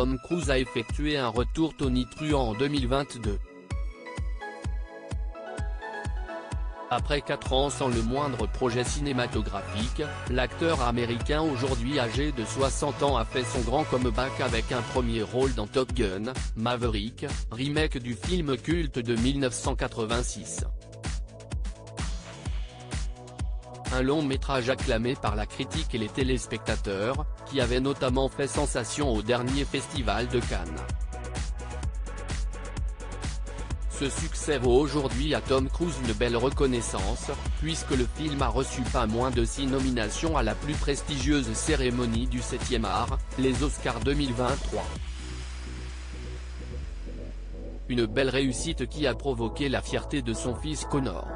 Tom Cruise a effectué un retour tonitruant en 2022. Après 4 ans sans le moindre projet cinématographique, l'acteur américain aujourd'hui âgé de 60 ans a fait son grand comeback avec un premier rôle dans Top Gun, Maverick, remake du film culte de 1986. Un long métrage acclamé par la critique et les téléspectateurs, qui avait notamment fait sensation au dernier festival de Cannes. Ce succès vaut aujourd'hui à Tom Cruise une belle reconnaissance, puisque le film a reçu pas moins de 6 nominations à la plus prestigieuse cérémonie du 7e art, les Oscars 2023. Une belle réussite qui a provoqué la fierté de son fils Connor.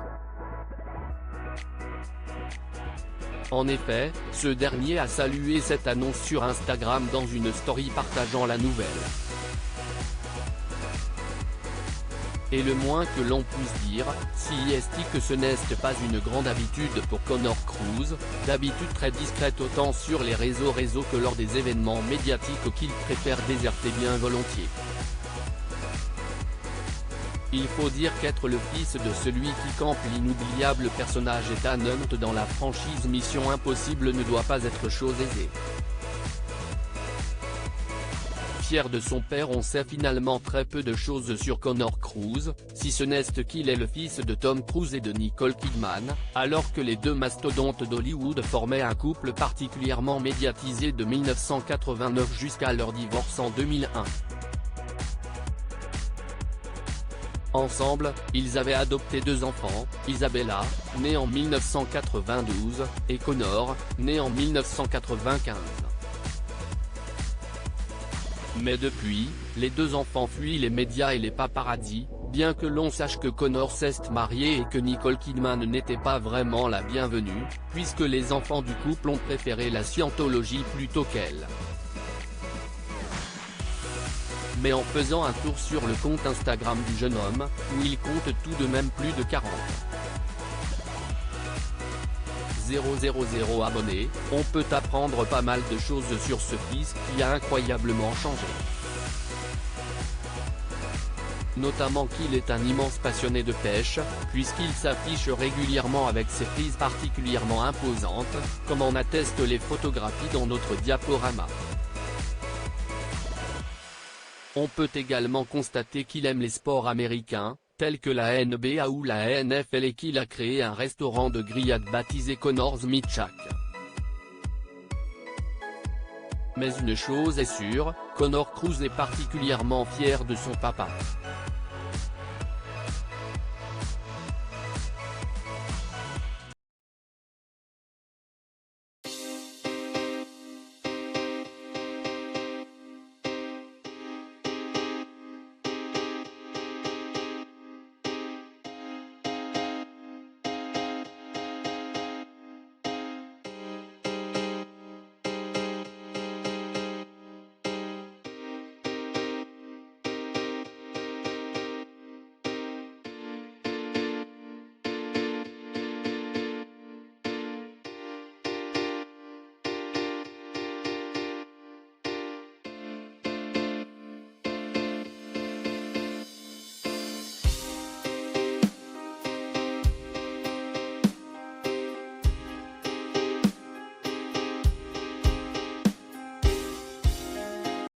En effet, ce dernier a salué cette annonce sur Instagram dans une story partageant la nouvelle. Et le moins que l'on puisse dire, si est que ce n'est pas une grande habitude pour Connor Cruise, d'habitude très discrète autant sur les réseaux que lors des événements médiatiques qu'il préfère déserter bien volontiers. Il faut dire qu'être le fils de celui qui campe l'inoubliable personnage Ethan Hunt dans la franchise Mission Impossible ne doit pas être chose aisée. Fier de son père, on sait finalement très peu de choses sur Connor Cruise, si ce n'est qu'il est le fils de Tom Cruise et de Nicole Kidman, alors que les deux mastodontes d'Hollywood formaient un couple particulièrement médiatisé de 1989 jusqu'à leur divorce en 2001. Ensemble, ils avaient adopté 2 enfants, Isabella, née en 1992, et Connor, né en 1995. Mais depuis, les 2 enfants fuient les médias et les paparazzis, bien que l'on sache que Connor s'est marié et que Nicole Kidman n'était pas vraiment la bienvenue, puisque les enfants du couple ont préféré la scientologie plutôt qu'elle. Mais en faisant un tour sur le compte Instagram du jeune homme, où il compte tout de même plus de 40 000 abonnés, on peut apprendre pas mal de choses sur ce fils qui a incroyablement changé. Notamment qu'il est un immense passionné de pêche, puisqu'il s'affiche régulièrement avec ses prises particulièrement imposantes, comme en attestent les photographies dans notre diaporama. On peut également constater qu'il aime les sports américains, tels que la NBA ou la NFL et qu'il a créé un restaurant de grillades baptisé Connor's Meat Shack. Mais une chose est sûre, Connor Cruise est particulièrement fier de son papa.